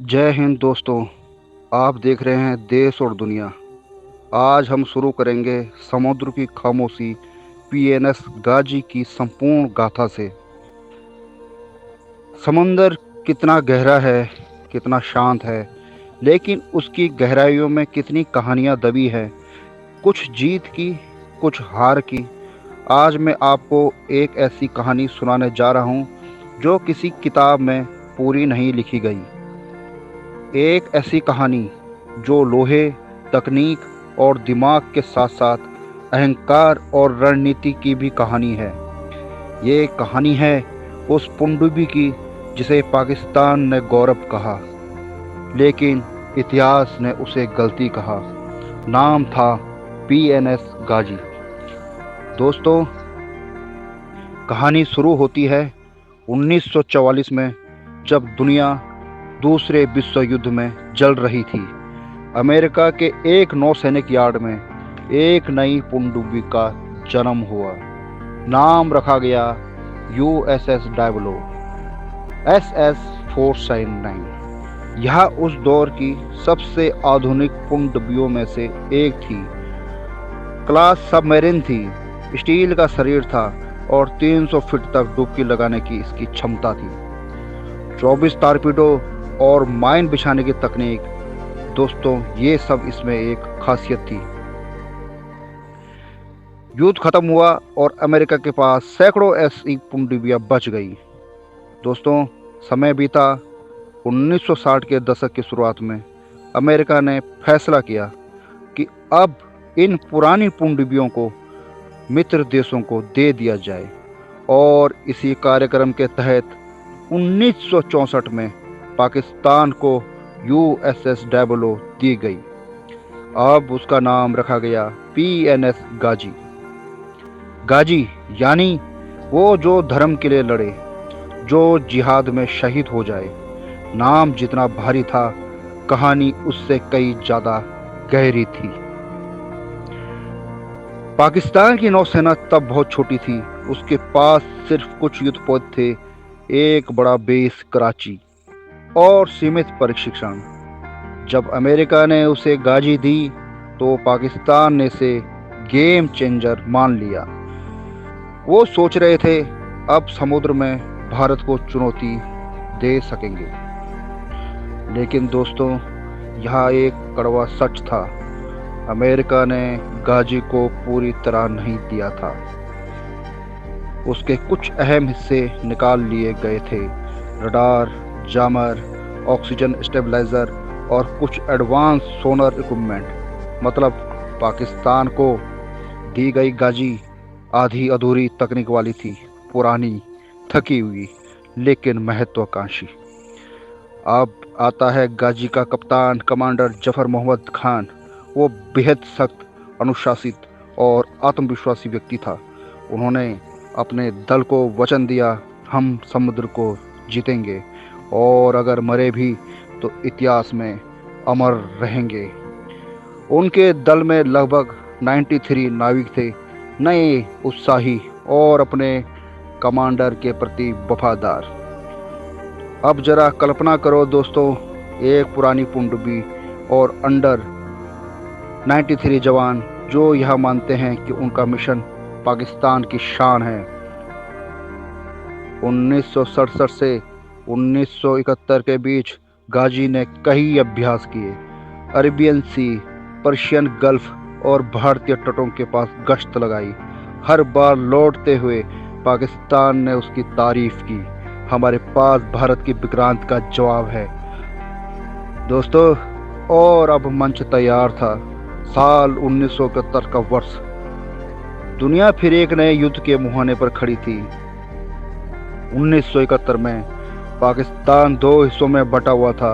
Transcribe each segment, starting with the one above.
जय हिंद दोस्तों। आप देख रहे हैं देश और दुनिया। आज हम शुरू करेंगे समुद्र की खामोशी पीएनएस गाजी की संपूर्ण गाथा से। समंदर कितना गहरा है, कितना शांत है, लेकिन उसकी गहराइयों में कितनी कहानियां दबी है, कुछ जीत की, कुछ हार की। आज मैं आपको एक ऐसी कहानी सुनाने जा रहा हूं जो किसी किताब में पूरी नहीं लिखी गई। एक ऐसी कहानी जो लोहे, तकनीक और दिमाग के साथ साथ अहंकार और रणनीति की भी कहानी है। ये कहानी है उस पनडुब्बी की जिसे पाकिस्तान ने गौरव कहा, लेकिन इतिहास ने उसे गलती कहा। नाम था पीएनएस गाजी। दोस्तों, कहानी शुरू होती है 1944 में, जब दुनिया दूसरे विश्व युद्ध में जल रही थी। अमेरिका के एक नौसैनिक यार्ड में एक नई पनडुब्बी का जन्म हुआ। नाम रखा गया यूएसएस डायबलो SS 479। यह उस दौर की सबसे आधुनिक पनडुब्बियों में से एक थी। क्लास सबमरीन थी, स्टील का शरीर था और 300 फीट तक डुबकी लगाने की इसकी क्षमता थी। 24 टारपीडो और माइन बिछाने की तकनीक, दोस्तों, ये सब इसमें एक खासियत थी। युद्ध खत्म हुआ और अमेरिका के पास सैकड़ों ऐसी पनडुब्बियां बच गई। दोस्तों, समय बीता। 1960 के दशक की शुरुआत में अमेरिका ने फैसला किया कि अब इन पुरानी पनडुब्बियों को मित्र देशों को दे दिया जाए, और इसी कार्यक्रम के तहत 1964 में पाकिस्तान को यूएसएस डायबलो दी गई। अब उसका नाम रखा गया पीएनएस गाजी। गाजी यानी वो जो धर्म के लिए लड़े, जो जिहाद में शहीद हो जाए। नाम जितना भारी था, कहानी उससे कई ज्यादा गहरी थी। पाकिस्तान की नौसेना तब बहुत छोटी थी। उसके पास सिर्फ कुछ युद्धपोत थे, एक बड़ा बेस कराची और सीमित प्रशिक्षण। जब अमेरिका ने उसे गाजी दी तो पाकिस्तान ने इसे गेम चेंजर मान लिया। वो सोच रहे थे अब समुद्र में भारत को चुनौती दे सकेंगे। लेकिन दोस्तों, यह एक कड़वा सच था। अमेरिका ने गाजी को पूरी तरह नहीं दिया था। उसके कुछ अहम हिस्से निकाल लिए गए थे। रडार, जामर, ऑक्सीजन स्टेबलाइजर और कुछ एडवांस सोनर इक्विपमेंट। मतलब पाकिस्तान को दी गई गाजी आधी अधूरी तकनीक वाली थी, पुरानी, थकी हुई, लेकिन महत्वाकांक्षी। अब आता है गाजी का कप्तान, कमांडर जफर मोहम्मद खान। वो बेहद सख्त, अनुशासित और आत्मविश्वासी व्यक्ति था। उन्होंने अपने दल को वचन दिया, हम समुद्र को जीतेंगे और अगर मरे भी तो इतिहास में अमर रहेंगे। उनके दल में लगभग 93 नाविक थे, नए, उत्साही और अपने कमांडर के प्रति वफादार। अब जरा कल्पना करो दोस्तों, एक पुरानी पनडुब्बी और अंडर 93 जवान जो यह मानते हैं कि उनका मिशन पाकिस्तान की शान है। 1967 से 1971 के बीच गाजी ने कई अभ्यास किए। अरेबियन सी, पर्शियन गल्फ और भारतीय तटों के पास गश्त लगाई। हर बार लौटते हुए पाकिस्तान ने उसकी तारीफ की, हमारे पास भारत की विक्रांत का जवाब है। दोस्तों, और अब मंच तैयार था। साल 1971 का वर्ष। दुनिया फिर एक नए युद्ध के मुहाने पर खड़ी थी। 1971 में पाकिस्तान दो हिस्सों में बटा हुआ था।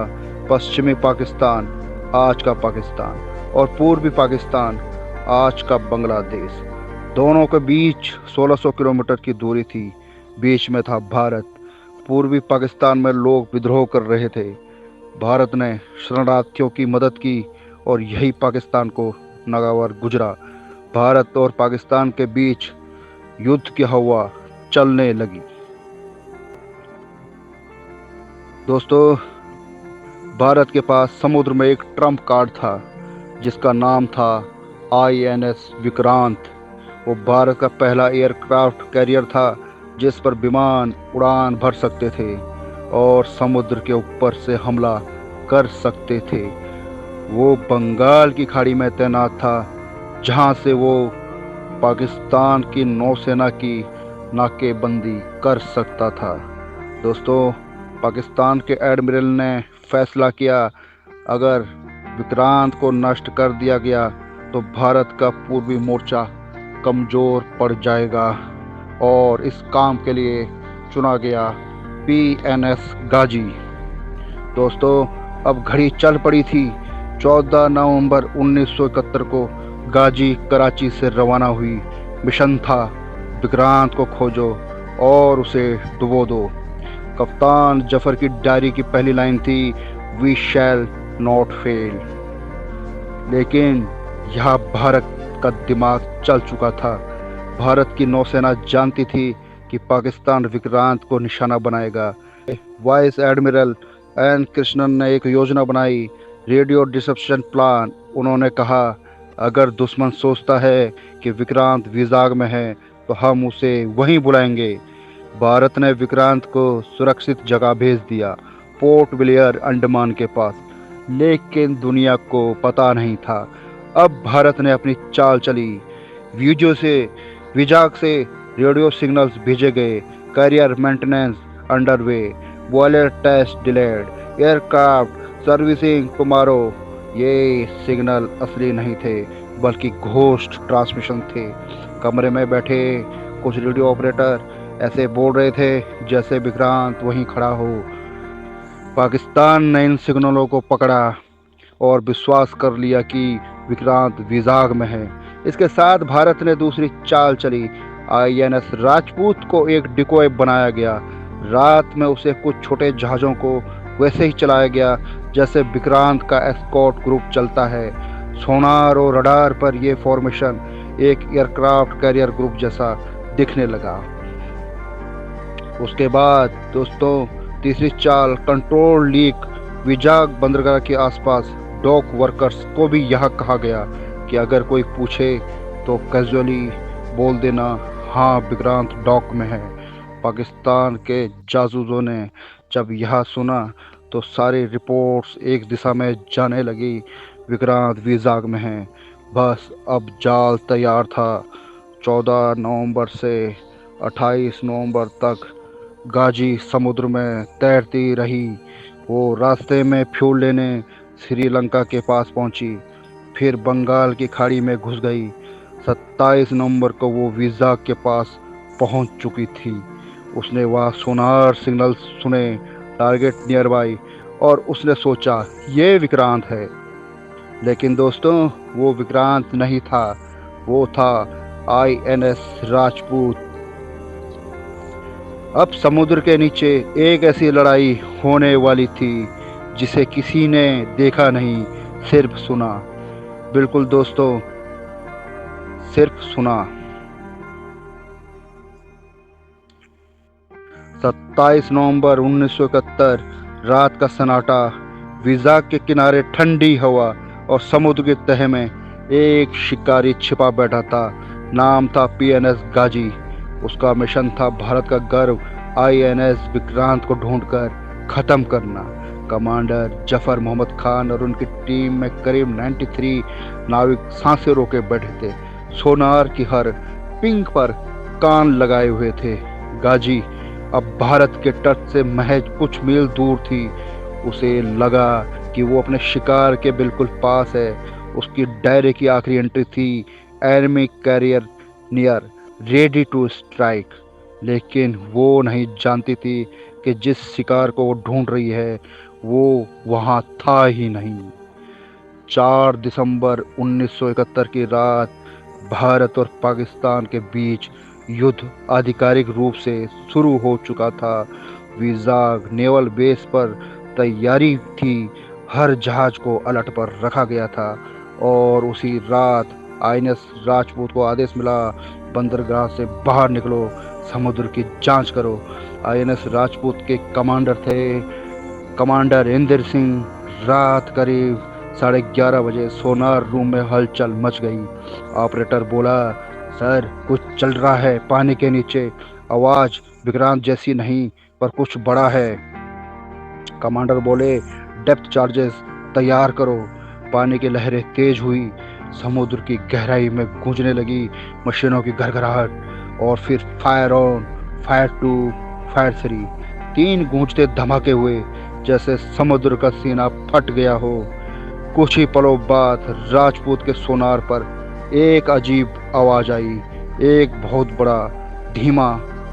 पश्चिमी पाकिस्तान, आज का पाकिस्तान, और पूर्वी पाकिस्तान, आज का बांग्लादेश। दोनों के बीच 1600 किलोमीटर की दूरी थी। बीच में था भारत। पूर्वी पाकिस्तान में लोग विद्रोह कर रहे थे। भारत ने शरणार्थियों की मदद की और यही पाकिस्तान को नागवार गुजरा। भारत और पाकिस्तान के बीच युद्ध की हवा चलने लगी। दोस्तों, भारत के पास समुद्र में एक ट्रम्प कार्ड था जिसका नाम था INS विक्रांत। वो भारत का पहला एयरक्राफ्ट कैरियर था जिस पर विमान उड़ान भर सकते थे और समुद्र के ऊपर से हमला कर सकते थे। वो बंगाल की खाड़ी में तैनात था जहां से वो पाकिस्तान की नौसेना की नाकेबंदी कर सकता था। दोस्तों, पाकिस्तान के एडमिरल ने फैसला किया, अगर विक्रांत को नष्ट कर दिया गया तो भारत का पूर्वी मोर्चा कमज़ोर पड़ जाएगा और इस काम के लिए चुना गया PNS गाजी। दोस्तों, अब घड़ी चल पड़ी थी। 14 नवंबर 1971 को गाजी कराची से रवाना हुई। मिशन था, विक्रांत को खोजो और उसे डुबो दो। कप्तान जफर की डायरी की पहली लाइन थी, वी शैल नॉट फेल। लेकिन यह भारत का दिमाग चल चुका था। भारत की नौसेना जानती थी कि पाकिस्तान विक्रांत को निशाना बनाएगा। वाइस एडमिरल एन कृष्णन ने एक योजना बनाई, रेडियो डिसेप्शन प्लान। उन्होंने कहा, अगर दुश्मन सोचता है कि विक्रांत विजाग में है तो हम उसे वहीं बुलाएंगे। भारत ने विक्रांत को सुरक्षित जगह भेज दिया, पोर्ट ब्लेयर अंडमान के पास। लेकिन दुनिया को पता नहीं था, अब भारत ने अपनी चाल चली। वीडियो से विजाग से रेडियो सिग्नल्स भेजे गए, carrier maintenance underway, boiler test delayed, aircraft servicing tomorrow. ये सिग्नल असली नहीं थे बल्कि घोस्ट ट्रांसमिशन थे। कमरे में बैठे कुछ रेडियो ऑपरेटर ऐसे बोल रहे थे जैसे विक्रांत वहीं खड़ा हो। पाकिस्तान ने इन सिग्नलों को पकड़ा और विश्वास कर लिया कि विक्रांत विजाग में है। इसके साथ भारत ने दूसरी चाल चली। INS राजपूत को एक डिकोय बनाया गया। रात में उसे कुछ छोटे जहाज़ों को वैसे ही चलाया गया जैसे विक्रांत का एस्कॉर्ट ग्रुप चलता है। सोनार और रडार पर यह फॉर्मेशन एक एयरक्राफ्ट कैरियर ग्रुप जैसा दिखने लगा। उसके बाद दोस्तों, तीसरी चाल, कंट्रोल लीक। विजाग बंदरगाह के आसपास डॉक वर्कर्स को भी यह कहा गया कि अगर कोई पूछे तो कैजुअली बोल देना, हाँ विक्रांत डॉक में है। पाकिस्तान के जासूसों ने जब यह सुना तो सारी रिपोर्ट्स एक दिशा में जाने लगी, विक्रांत विजाग में है। बस अब जाल तैयार था। 14 नवंबर से 28 नवंबर तक गाजी समुद्र में तैरती रही। वो रास्ते में फ्यूल लेने श्रीलंका के पास पहुंची, फिर बंगाल की खाड़ी में घुस गई। 27 नवंबर को वो विजाग के पास पहुंच चुकी थी। उसने वहाँ सोनार सिग्नल सुने, टारगेट नियर बाई, और उसने सोचा ये विक्रांत है। लेकिन दोस्तों, वो विक्रांत नहीं था, वो था INS राजपूत। अब समुद्र के नीचे एक ऐसी लड़ाई होने वाली थी जिसे किसी ने देखा नहीं, सिर्फ सुना। बिल्कुल दोस्तों, सिर्फ सुना। 27 नवंबर 1971 रात का सन्नाटा। विजाग के किनारे ठंडी हवा और समुद्र के तह में एक शिकारी छिपा बैठा था। नाम था PNS गाजी। उसका मिशन था भारत का गर्व INS विक्रांत को ढूंढकर खत्म करना। कमांडर जफर मोहम्मद खान और उनकी टीम में करीब 93 नाविक सांसें रोके बैठे थे। सोनार की हर पिंग पर कान लगाए हुए थे। गाजी अब भारत के तट से महज कुछ मील दूर थी। उसे लगा कि वो अपने शिकार के बिल्कुल पास है। उसकी डायरी की आखिरी एंट्री थी, enemy carrier near, ready to strike. लेकिन वो नहीं जानती थी कि जिस शिकार को वो ढूंढ रही है वो वहाँ था ही नहीं। 4 दिसंबर 1971 की रात भारत और पाकिस्तान के बीच युद्ध आधिकारिक रूप से शुरू हो चुका था। विजाग नेवल बेस पर तैयारी थी, हर जहाज को अलर्ट पर रखा गया था और उसी रात INS राजपूत को आदेश मिला, बंदरगाह से बाहर निकलो, समुद्र की जांच करो। INS राजपूत के कमांडर थे कमांडर इंदर सिंह रात करीब 11:30 बजे सोनार रूम में हलचल मच गई। ऑपरेटर बोला, सर कुछ चल रहा है पानी के नीचे, आवाज़ विक्रांत जैसी नहीं पर कुछ बड़ा है। कमांडर बोले, डेप्थ चार्जेस तैयार करो। पानी की लहरें तेज हुई, समुद्र की गहराई में गूंजने लगी मशीनों की घरघराहट। और फिर fire on, fire two, fire three, 3 गूंजते धमाके हुए जैसे समुद्र का सीना फट गया हो। कुछ ही पलों बाद राजपूत के सोनार पर एक अजीब आवाज आई, एक बहुत बड़ा, धीमा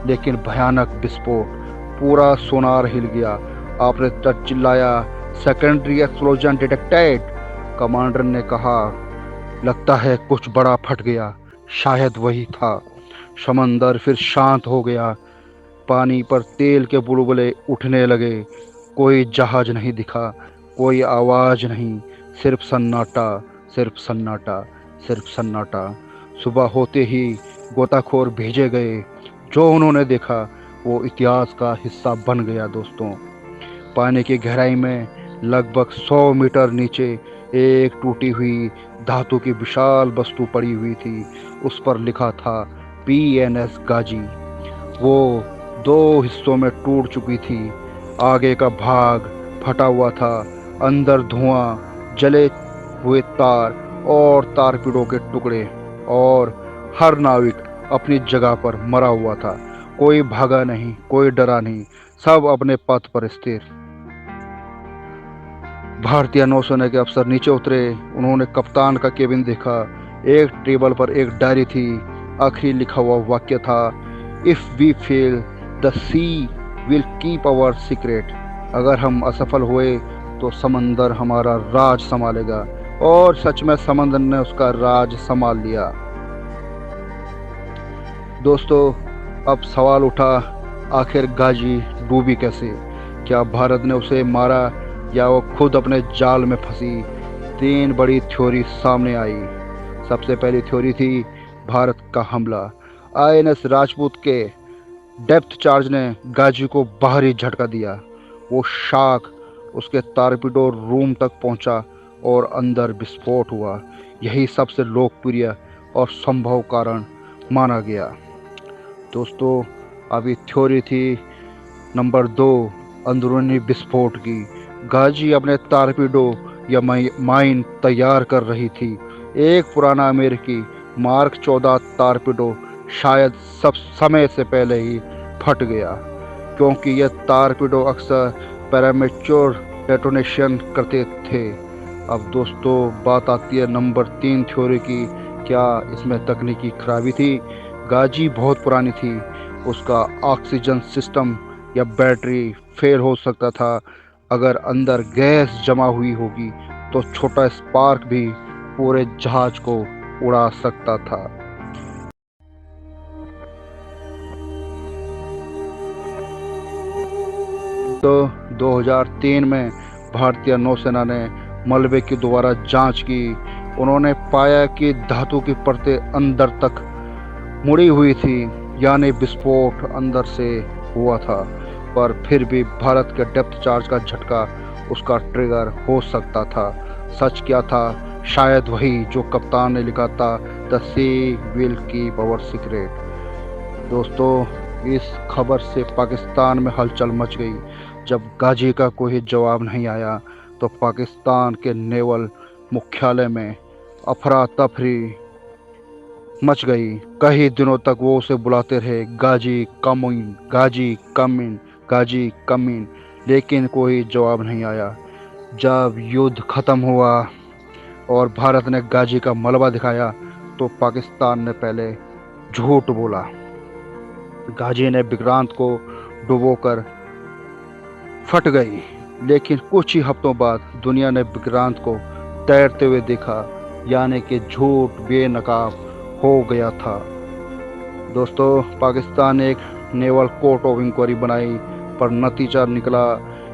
लेकिन भयानक विस्फोट। पूरा सोनार हिल गया। ऑपरेटर चिल्लाया, सेकेंडरी एक्सप्लोजन डिटेक्टेड। कमांडर ने कहा, लगता है कुछ बड़ा फट गया। शायद वही था। समंदर फिर शांत हो गया। पानी पर तेल के बुलबुले उठने लगे। कोई जहाज नहीं दिखा, कोई आवाज नहीं, सिर्फ सन्नाटा, सिर्फ सन्नाटा, सिर्फ सन्नाटा। सुबह होते ही गोताखोर भेजे गए। जो उन्होंने देखा वो इतिहास का हिस्सा बन गया दोस्तों। पानी की गहराई में लगभग 100 मीटर नीचे एक टूटी हुई धातु की विशाल वस्तु पड़ी हुई थी। उस पर लिखा था PNS गाजी। वो 2 हिस्सों में टूट चुकी थी। आगे का भाग फटा हुआ था, अंदर धुआं, जले हुए तार और तारपीड़ों के टुकड़े, और हर नाविक अपनी जगह पर मरा हुआ था। कोई भागा नहीं, कोई डरा नहीं, सब अपने पथ पर स्थिर। भारतीय नौसेना के अफसर नीचे उतरे। उन्होंने कप्तान का केबिन देखा। एक टेबल पर एक डायरी थी। आखिरी लिखा हुआ वाक्य था, if we fail the sea will keep our secret. अगर हम असफल हुए तो समंदर हमारा राज संभालेगा। और सच में समंदर ने उसका राज संभाल लिया। दोस्तों, अब सवाल उठा, आखिर गाजी डूबी कैसे? क्या भारत ने उसे मारा या वो खुद अपने जाल में फंसी? 3 बड़ी थ्योरी सामने आई। सबसे पहली थ्योरी थी भारत का हमला। INS राजपूत के डेप्थ चार्ज ने गाजी को बाहरी झटका दिया। वो शाख उसके टारपीडो रूम तक पहुंचा और अंदर विस्फोट हुआ। यही सबसे लोकप्रिय और संभव कारण माना गया। दोस्तों, अभी थ्योरी थी नंबर 2, अंदरूनी विस्फोट की। गाजी अपने टारपीडो या माइन तैयार कर रही थी। एक पुराना अमेरिकी मार्क 14 टारपीडो शायद सब समय से पहले ही फट गया, क्योंकि यह टारपीडो अक्सर पैरामेच्योर डेटोनेशन करते थे। अब दोस्तों, बात आती है नंबर 3 थ्योरी की। क्या इसमें तकनीकी खराबी थी? गाजी बहुत पुरानी थी। उसका ऑक्सीजन सिस्टम या बैटरी फेल हो सकता था। अगर अंदर गैस जमा हुई होगी तो छोटा स्पार्क भी पूरे जहाज को उड़ा सकता था। तो 2003 में भारतीय नौसेना ने मलबे की दोबारा जांच की। उन्होंने पाया कि धातु की परतें अंदर तक मुड़ी हुई थी, यानी विस्फोट अंदर से हुआ था। पर फिर भी भारत के डेप्थ चार्ज का झटका उसका ट्रिगर हो सकता था। सच क्या था? शायद वही जो कप्तान ने लिखा था, the sea will keep our secret. दोस्तों, इस खबर से पाकिस्तान में हलचल मच गई। जब गाजी का कोई जवाब नहीं आया तो पाकिस्तान के नेवल मुख्यालय में अफरा तफरी मच गई। कई दिनों तक वो उसे बुलाते रहे, गाजी कम इन, गाजी कम इन, गाजी कम इन, लेकिन कोई जवाब नहीं आया। जब युद्ध खत्म हुआ और भारत ने गाजी का मलबा दिखाया तो पाकिस्तान ने पहले झूठ बोला। गाजी ने विक्रांत को डुबोकर फट गई, लेकिन कुछ ही हफ्तों बाद दुनिया ने विक्रांत को तैरते हुए देखा, यानी कि झूठ बेनकाब हो गया था। दोस्तों, पाकिस्तान ने एक नेवल कोर्ट ऑफ इंक्वायरी बनाई, पर नतीजा निकला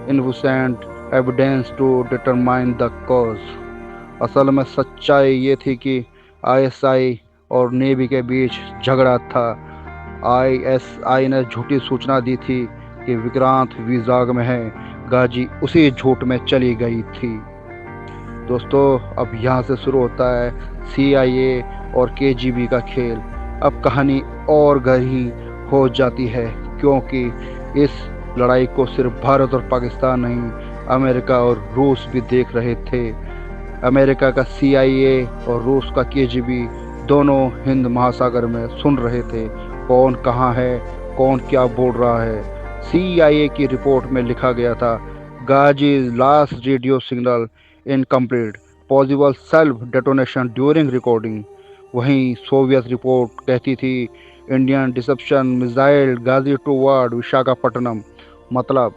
insufficient evidence to determine the cause. असल में सच्चाई ये थी कि ISI और नेवी के बीच झगड़ा था। ISI ने झूठी सूचना दी थी कि विक्रांत विजाग में है। गाजी उसी झूठ में चली गई थी। दोस्तों, अब यहाँ से शुरू होता है CIA और KGB का खेल। अब कहानी और गहरी हो जाती है, क्योंकि इस लड़ाई को सिर्फ भारत और पाकिस्तान नहीं, अमेरिका और रूस भी देख रहे थे। अमेरिका का CIA और रूस का KGB दोनों हिंद महासागर में सुन रहे थे, कौन कहाँ है, कौन क्या बोल रहा है। CIA की रिपोर्ट में लिखा गया था, Ghazi last radio signal incomplete, possible self detonation during recording. वहीं सोवियत रिपोर्ट कहती थी, Indian deception missile Ghazi toward Visakhapatnam. मतलब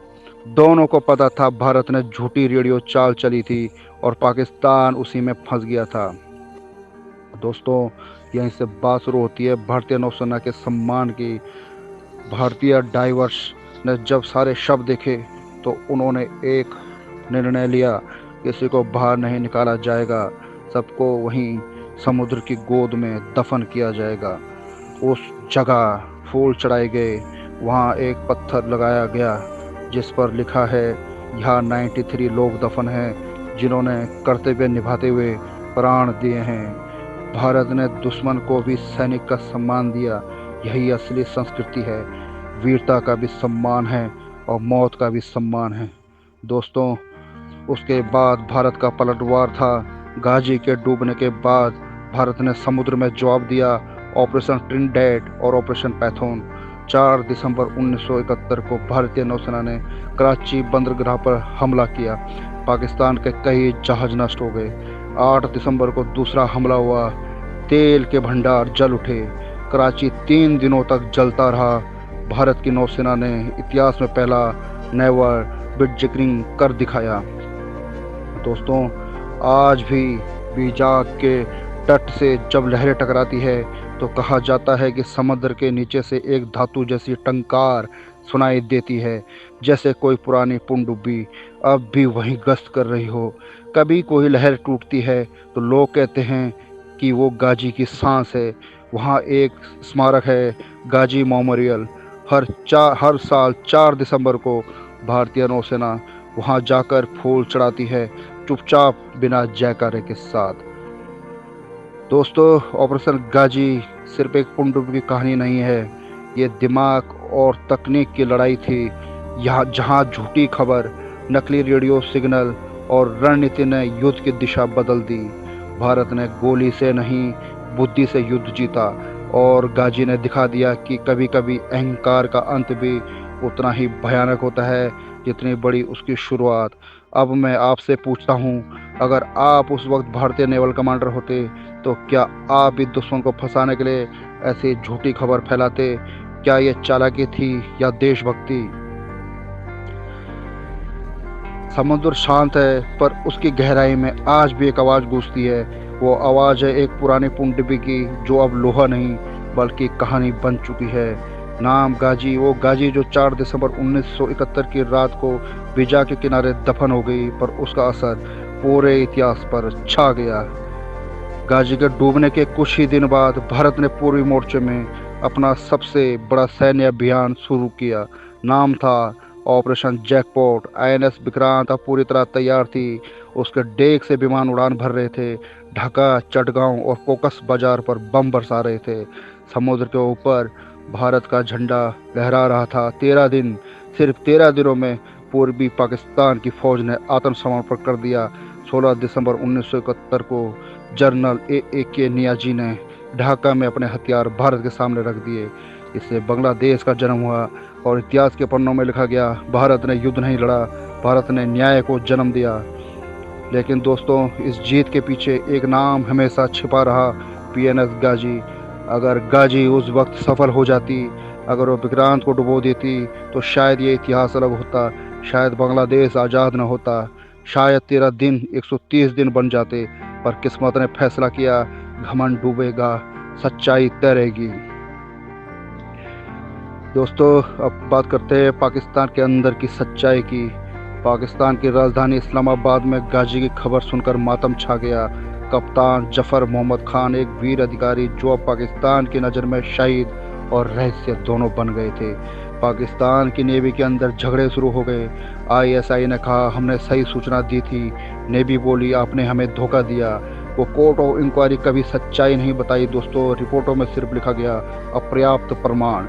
दोनों को पता था भारत ने झूठी रेडियो चाल चली थी और पाकिस्तान उसी में फंस गया था। दोस्तों, यहीं से बात शुरू होती है भारतीय नौसेना के सम्मान की। भारतीय डाइवर्स ने जब सारे शव देखे तो उन्होंने एक निर्णय लिया, किसी को बाहर नहीं निकाला जाएगा, सबको वहीं समुद्र की गोद में दफन किया जाएगा। उस जगह फूल चढ़ाए गए, वहाँ एक पत्थर लगाया गया जिस पर लिखा है, यहाँ 93 लोग दफन हैं जिन्होंने कर्तव्य निभाते हुए प्राण दिए हैं। भारत ने दुश्मन को भी सैनिक का सम्मान दिया। यही असली संस्कृति है, वीरता का भी सम्मान है और मौत का भी सम्मान है। दोस्तों, उसके बाद भारत का पलटवार था। गाजी के डूबने के बाद भारत ने समुद्र में जवाब दिया, ऑपरेशन ट्रिनिडेड और ऑपरेशन पैथोन। 4 दिसंबर 1971 को भारतीय नौसेना ने कराची बंदरगाह पर हमला किया। पाकिस्तान के कई जहाज नष्ट हो गए। 8 दिसंबर को दूसरा हमला हुआ, तेल के भंडार जल उठे। कराची 3 दिनों तक जलता रहा। भारत की नौसेना ने इतिहास में पहला नेवर बिटजिगरिंग कर दिखाया। दोस्तों, आज भी बीजाक के तट से जब लहरें टकराती है तो कहा जाता है कि समंदर के नीचे से एक धातु जैसी टंकार सुनाई देती है, जैसे कोई पुरानी पनडुब्बी अब भी वहीं गश्त कर रही हो। कभी कोई लहर टूटती है तो लोग कहते हैं कि वो गाजी की सांस है। वहाँ एक स्मारक है, गाजी मेमोरियल। हर साल 4 दिसंबर को भारतीय नौसेना वहाँ जाकर फूल चढ़ाती है, चुपचाप बिना जयकारे के साथ। दोस्तों, ऑपरेशन गाजी सिर्फ एक पनडुब्बी की कहानी नहीं है, ये दिमाग और तकनीक की लड़ाई थी। यहाँ जहाँ झूठी खबर, नकली रेडियो सिग्नल और रणनीति ने युद्ध की दिशा बदल दी। भारत ने गोली से नहीं, बुद्धि से युद्ध जीता और गाजी ने दिखा दिया कि कभी कभी अहंकार का अंत भी उतना ही भयानक होता है जितनी बड़ी उसकी शुरुआत। अब मैं आपसे पूछता हूँ, अगर आप उस वक्त भारतीय नेवल कमांडर होते तो क्या आप भी दुश्मन को फंसाने के लिए ऐसी झूठी खबर फैलाते? क्या ये चालाकी थी या देशभक्ति? समुद्र शांत है, पर उसकी गहराई में आज भी एक आवाज़ गूंजती है। वो आवाज़ है एक पुरानी पनडुब्बी की, जो अब लोहा नहीं बल्कि कहानी बन चुकी है। नाम गाजी, वो गाजी जो 4 दिसंबर 1971 की रात को बीजा के किनारे दफन हो गई, पर उसका असर पूरे इतिहास पर छा गया। गाजी के डूबने के कुछ ही दिन बाद भारत ने पूर्वी मोर्चे में अपना सबसे बड़ा सैन्य अभियान शुरू किया। नाम था ऑपरेशन जैकपॉट। INS विक्रांत अब पूरी तरह तैयार थी। उसके डेक से विमान उड़ान भर रहे थे। ढाका, चटगांव और कोकस बाजार पर बम बरसा रहे थे। समुद्र के ऊपर भारत का झंडा लहरा रहा था। 13 दिन, सिर्फ 13 दिनों में पूर्वी पाकिस्तान की फौज ने आत्मसमर्पण कर दिया। 16 दिसंबर 1971 को जनरल A.A.K. नियाजी ने ढाका में अपने हथियार भारत के सामने रख दिए। इससे बांग्लादेश का जन्म हुआ और इतिहास के पन्नों में लिखा गया, भारत ने युद्ध नहीं लड़ा, भारत ने न्याय को जन्म दिया। लेकिन दोस्तों, इस जीत के पीछे एक नाम हमेशा छिपा रहा, PNS गाजी। अगर गाजी उस वक्त सफल हो जाती, अगर वो विक्रांत को डुबो देती, तो शायद ये इतिहास अलग होता, शायद बांग्लादेश आज़ाद न होता, शायद 13 दिन 130 दिन बन जाते। पर किस्मत ने फैसला किया, घमंड डूबेगा, सच्चाई तैरेगी। दोस्तों, अब बात करते हैं पाकिस्तान के अंदर की सच्चाई की। पाकिस्तान की राजधानी इस्लामाबाद में गाजी की खबर सुनकर मातम छा गया। कप्तान जफर मोहम्मद खान, एक वीर अधिकारी जो अब पाकिस्तान की नज़र में शहीद और रहस्य दोनों बन गए थे। पाकिस्तान की नेवी के अंदर झगड़े शुरू हो गए। आईएसआई ने कहा हमने सही सूचना दी थी, नेवी बोली आपने हमें धोखा दिया। वो कोर्ट ऑफ इंक्वायरी कभी सच्चाई नहीं बताई दोस्तों, रिपोर्टों में सिर्फ लिखा गया अपर्याप्त प्रमाण।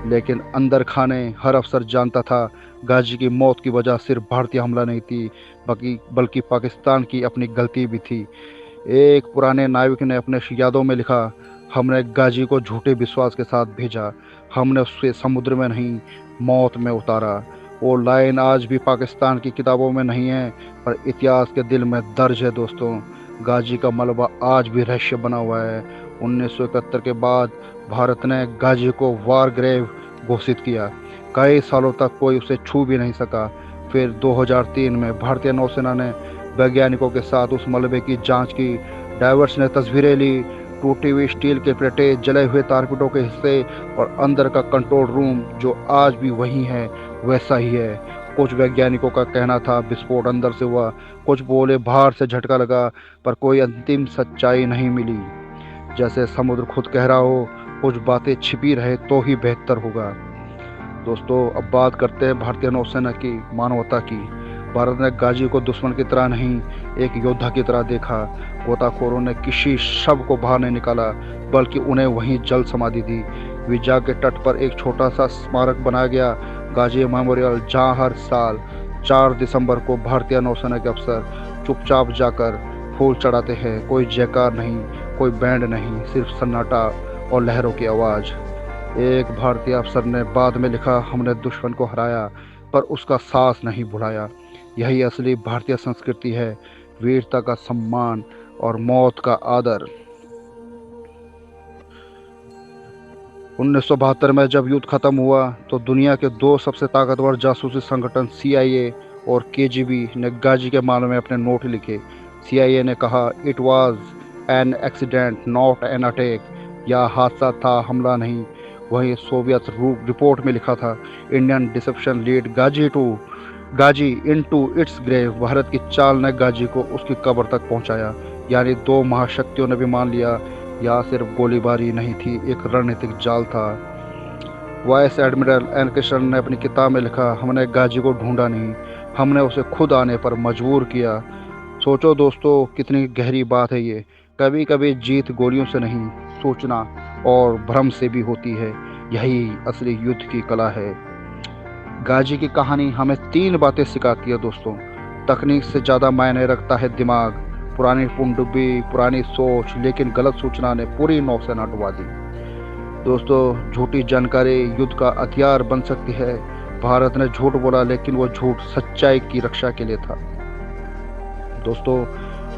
लेकिन अंदर खाने हर अफसर जानता था गाजी की मौत की वजह सिर्फ भारतीय हमला नहीं थी, बल्कि पाकिस्तान की अपनी गलती भी थी। एक पुराने नाविक ने अपने यादों में लिखा, हमने गाजी को झूठे विश्वास के साथ भेजा, हमने उसे समुद्र में नहीं मौत में उतारा। वो लाइन आज भी पाकिस्तान की किताबों में नहीं है, पर इतिहास के दिल में दर्ज है दोस्तों। गाजी का मलबा आज भी रहस्य बना हुआ है। 1971 के बाद भारत ने गाजी को वार ग्रेव घोषित किया। कई सालों तक कोई उसे छू भी नहीं सका। फिर 2003 में भारतीय नौसेना ने वैज्ञानिकों के साथ उस मलबे की जांच की। डाइवर्स ने तस्वीरें ली, टूटी हुई स्टील के प्लेटें, जले हुए तारपीटों के हिस्से और अंदर का कंट्रोल रूम जो आज भी वही है वैसा ही है। कुछ वैज्ञानिकों का कहना था विस्फोट अंदर से हुआ, कुछ बोले बाहर से झटका लगा, पर कोई अंतिम सच्चाई नहीं मिली। जैसे समुद्र खुद कह रहा हो, कुछ बातें छिपी रहे तो ही बेहतर होगा। दोस्तों अब बात करते हैं भारतीय नौसेना की मानवता की। भारत ने गाजी को दुश्मन की तरह नहीं, एक योद्धा की तरह देखा। गोताखोरों ने किसी शव को बाहर नहीं निकाला, बल्कि उन्हें वहीं जल समाधि दी। विजा के तट पर एक छोटा सा स्मारक बनाया गया, गाजी मेमोरियल, जहां हर साल 4 दिसंबर को भारतीय नौसेना के अफसर चुपचाप जाकर फूल चढ़ाते हैं। कोई जयकार नहीं, कोई बैंड नहीं, सिर्फ सन्नाटा और लहरों की आवाज़। एक भारतीय अफसर ने बाद में लिखा, हमने दुश्मन को हराया पर उसका साहस नहीं भुलाया। यही असली भारतीय संस्कृति है, वीरता का सम्मान और मौत का आदर। 1972 में जब युद्ध खत्म हुआ तो दुनिया के 2 सबसे ताकतवर जासूसी संगठन CIA और KGB ने गाजी के मामले में अपने नोट लिखे। CIA ने कहा it was an accident not an attack, या हादसा था हमला नहीं। वहीं सोवियत रिपोर्ट में लिखा था इंडियन डिसेप्शन लीड गाजी इनटू इट्स ग्रेव। भारत की चाल ने गाजी को उसकी कब्र तक पहुंचाया। यानी 2 महाशक्तियों ने भी मान लिया यह सिर्फ गोलीबारी नहीं थी, एक रणनीतिक जाल था। वाइस एडमिरल एन कृष्णन ने अपनी किताब में लिखा, हमने गाजी को ढूंढा नहीं, हमने उसे खुद आने पर मजबूर किया। सोचो दोस्तों कितनी गहरी बात है ये। कभी कभी जीत गोलियों से नहीं, सोचना और भ्रम से भी होती है। यही असली युद्ध की कला है। गाजी की कहानी हमें 3 बातें सिखाती है दोस्तों। तकनीक से ज़्यादा मायने रखता है दिमाग। पुरानी पनडुब्बी, पुरानी सोच, लेकिन गलत सूचना ने पूरी नौसेना डुबा दी। दोस्तों झूठी जानकारी युद्ध का हथियार बन सकती है। भारत ने झूठ बोला, लेकिन वो झूठ सच्चाई की रक्षा के लिए था। दोस्तों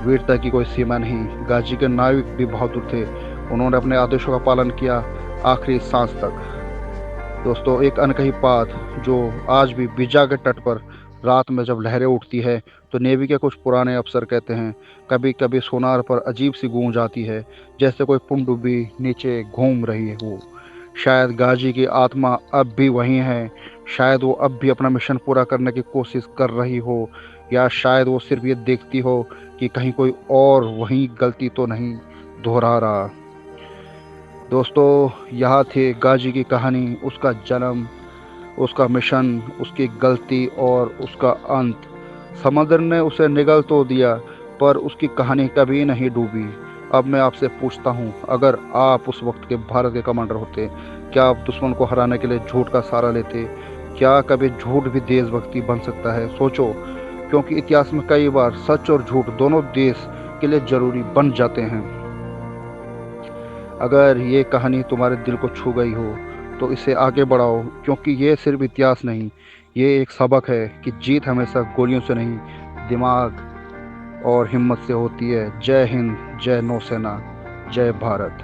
वीरता की कोई सीमा नहीं। गाजी के नाविक भी बहादुर थे, उन्होंने अपने आदेशों का पालन किया आखिरी सांस तक। दोस्तों एक अनकही बात जो आज भी विजा के तट पर रात में जब लहरें उठती है तो नेवी के कुछ पुराने अफसर कहते हैं, कभी कभी सोनार पर अजीब सी गूंज आती है, जैसे कोई पनडुब्बी नीचे घूम रही हो। शायद गाजी की आत्मा अब भी वहीं है, शायद वो अब भी अपना मिशन पूरा करने की कोशिश कर रही हो, या शायद वो सिर्फ ये देखती हो कि कहीं कोई और वही गलती तो नहीं दोहरा रहा। दोस्तों यह थी गाजी की कहानी, उसका जन्म, उसका मिशन, उसकी गलती और उसका अंत। समुद्र ने उसे निगल तो दिया, पर उसकी कहानी कभी नहीं डूबी। अब मैं आपसे पूछता हूँ, अगर आप उस वक्त के भारत के कमांडर होते, क्या आप दुश्मन को हराने के लिए झूठ का सहारा लेते? क्या कभी झूठ भी देशभक्ति बन सकता है? सोचो, क्योंकि इतिहास में कई बार सच और झूठ दोनों देश के लिए जरूरी बन जाते हैं। अगर ये कहानी तुम्हारे दिल को छू गई हो तो इसे आगे बढ़ाओ, क्योंकि ये सिर्फ इतिहास नहीं, ये एक सबक है कि जीत हमेशा गोलियों से नहीं, दिमाग और हिम्मत से होती है। जय हिंद, जय नौसेना, जय भारत।